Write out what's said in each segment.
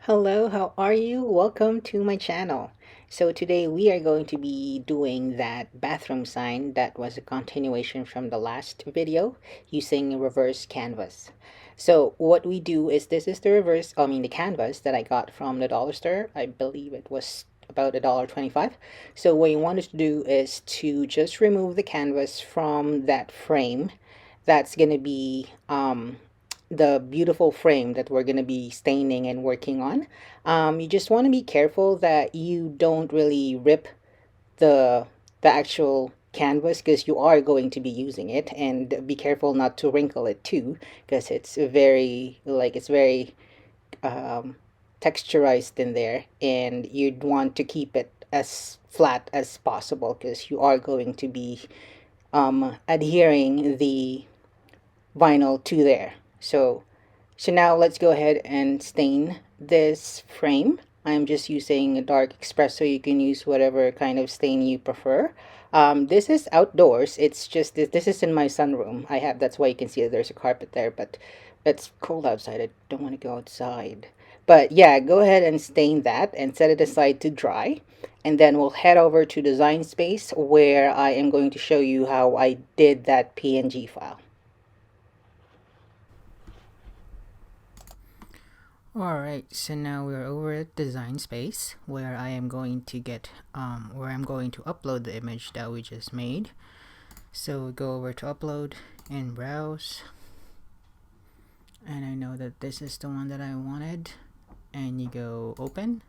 Hello, how are you? Welcome to my channel. So today we are going to be doing that bathroom sign that was a continuation from the last video using reverse canvas. So what we do is this is the canvas that I got from the dollar store. I believe it was about $1.25. So what you want us to do is to just remove the canvas from that frame that's going to be the beautiful frame that we're going to be staining and working on. You just want to be careful that you don't really rip the actual canvas because you are going to be using it, and be careful not to wrinkle it too because it's very um, texturized in there, and you'd want to keep it as flat as possible because you are going to be adhering the vinyl to there. So now let's go ahead and stain this frame. I'm just using a dark espresso. You can use whatever kind of stain you prefer. This is outdoors. It's just this is in my sunroom. That's why you can see that there's a carpet there, but it's cold outside. I don't want to go outside. But yeah, go ahead and stain that and set it aside to dry. And then we'll head over to Design Space where I am going to show you how I did that PNG file. Alright, so now we're over at Design Space where I'm going to upload the image that we just made. So go over to upload and browse, and I know that this is the one that I wanted, and you go open.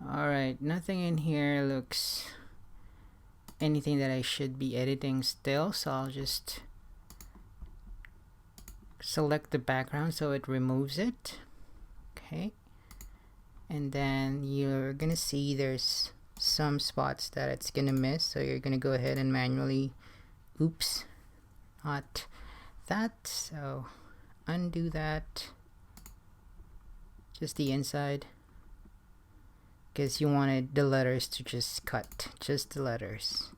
Alright, nothing in here looks anything that I should be editing still, so I'll just select the background so it removes it. Okay, and then you're gonna see there's some spots that it's gonna miss, so you're gonna go ahead and manually not that, so undo that, just the inside, because you wanted the letters to just cut, just the letters.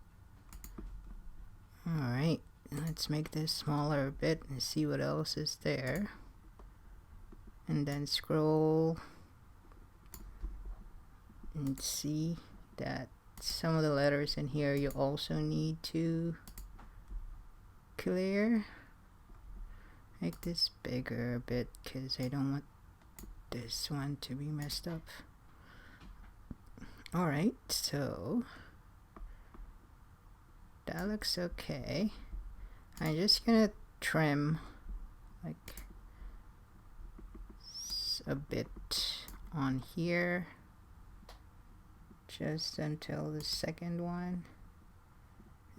Alright, let's make this smaller a bit and see what else is there, and then scroll and see that some of the letters in here you also need to clear. Make this bigger a bit because I don't want this one to be messed up. Alright, so that looks okay. I'm just gonna trim like a bit on here just until the second one,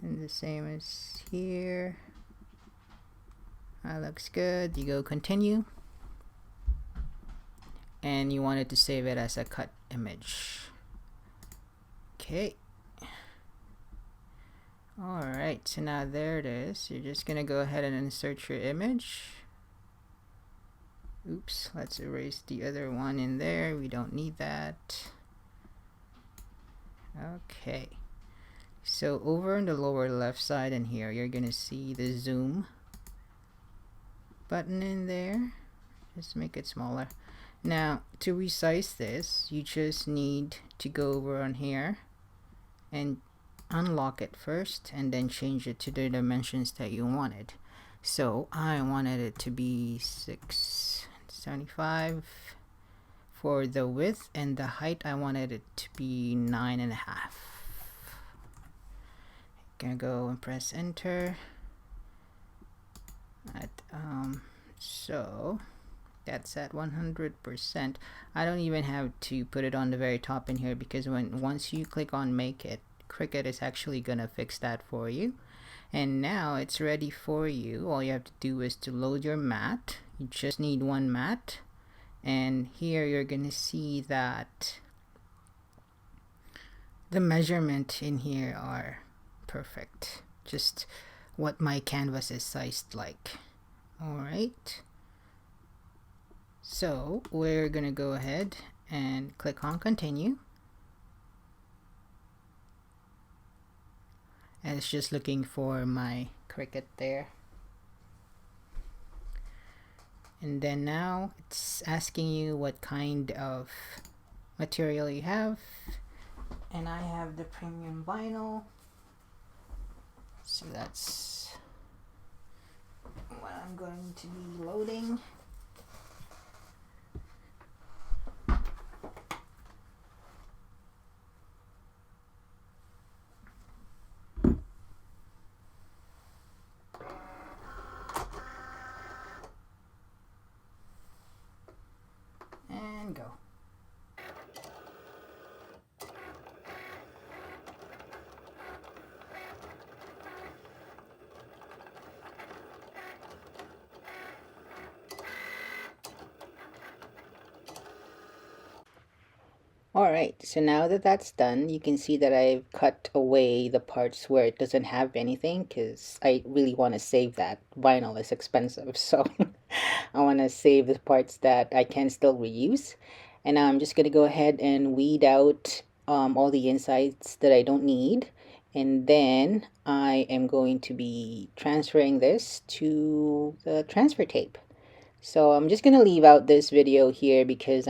and the same as here. That looks good. You go continue, and you wanted to save it as a cut image. Okay. Alright, so now there it is. You're just gonna go ahead and insert your image. Oops, let's erase the other one in there. We don't need that. Okay, so over in the lower left side in here, you're gonna see the zoom button in there. Just make it smaller. Now to resize this, you just need to go over on here and unlock it first, and then change it to the dimensions that you wanted. So I wanted it to be 675 for the width, and the height I wanted it to be 9.5. Gonna go and press enter. So that's at 100%. I don't even have to put it on the very top in here, because once you click on make it, Cricut is actually gonna fix that for you. And now it's ready for you. All you have to do is to load your mat. You just need one mat, and here you're gonna see that the measurement in here are perfect, just what my canvas is sized like. Alright, so we're gonna go ahead and click on continue, and it's just looking for my Cricut there. And then now it's asking you what kind of material you have, and I have the premium vinyl, so that's what I'm going to be loading. And go. Alright, so now that that's done, you can see that I've cut away the parts where it doesn't have anything because I really want to save that. Vinyl is expensive, so I want to save the parts that I can still reuse. And now I'm just going to go ahead and weed out all the insides that I don't need. And then I am going to be transferring this to the transfer tape. So I'm just going to leave out this video here because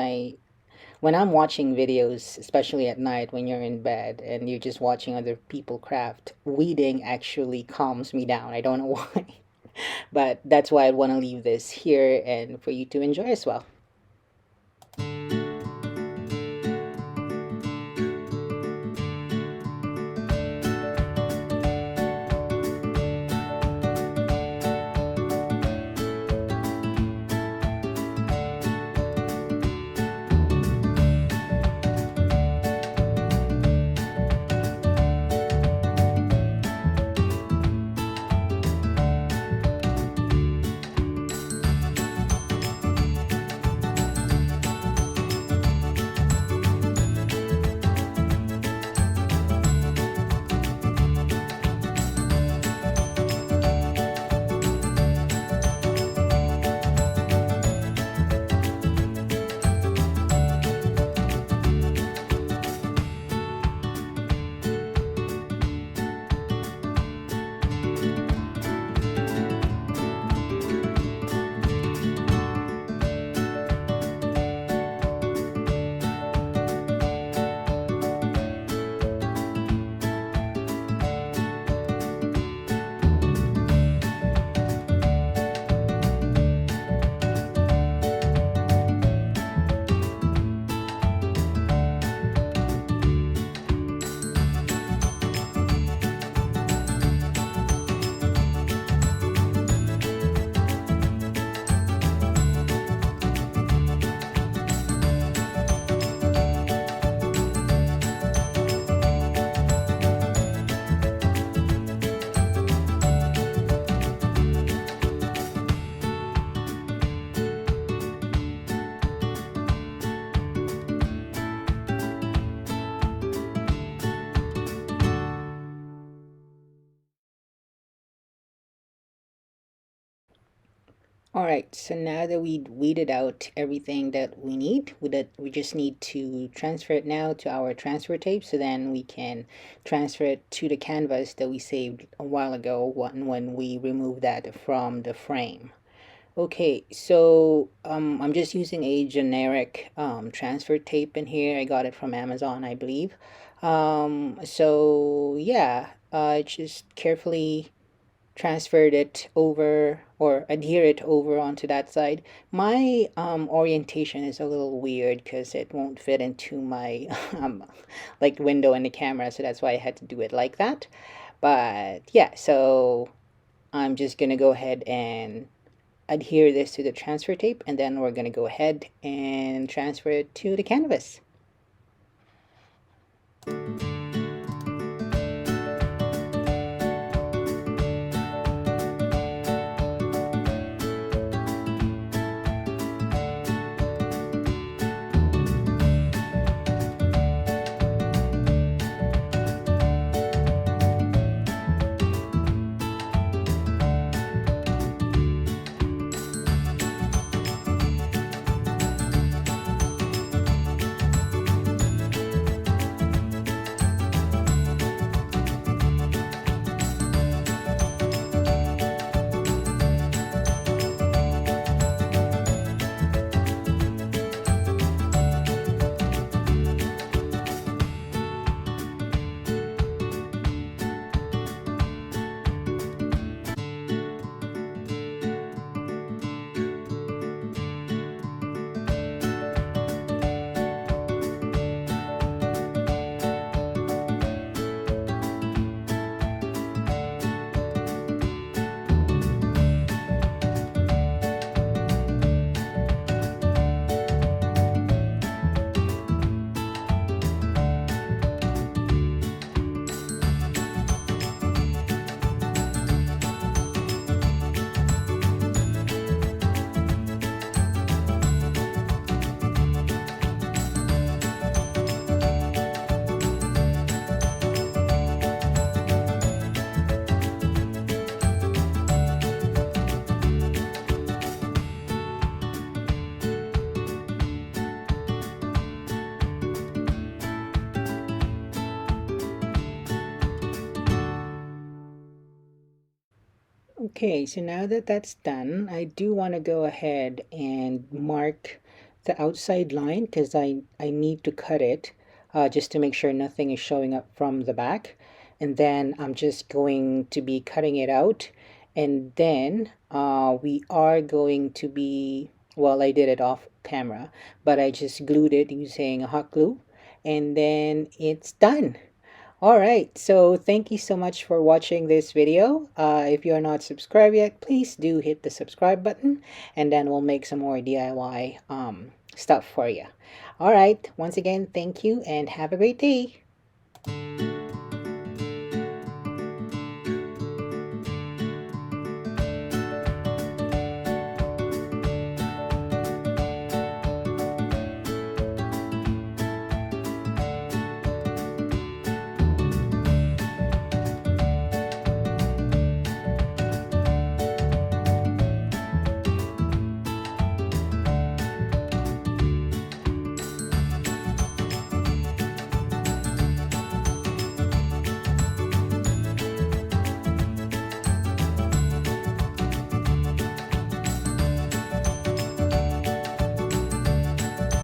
when I'm watching videos, especially at night when you're in bed and you're just watching other people craft, weeding actually calms me down. I don't know why, but that's why I want to leave this here and for you to enjoy as well. Alright, so now that we weeded out everything that we need, we just need to transfer it now to our transfer tape so then we can transfer it to the canvas that we saved a while ago when we removed that from the frame. Okay, so I'm just using a generic transfer tape in here. I got it from Amazon, I believe. So yeah, just carefully transferred it over or adhere it over onto that side. My orientation is a little weird because it won't fit into my like window in the camera, so that's why I had to do it like that. But yeah, so I'm just gonna go ahead and adhere this to the transfer tape, and then we're gonna go ahead and transfer it to the canvas. Okay, so now that that's done, I do want to go ahead and mark the outside line because I need to cut it just to make sure nothing is showing up from the back. And then I'm just going to be cutting it out. And then we are going to be, well, I did it off camera, but I just glued it using a hot glue. And then it's done. All right, so thank you so much for watching this video. If you're not subscribed yet, please do hit the subscribe button, and then we'll make some more DIY stuff for you. All right, once again, thank you and have a great day.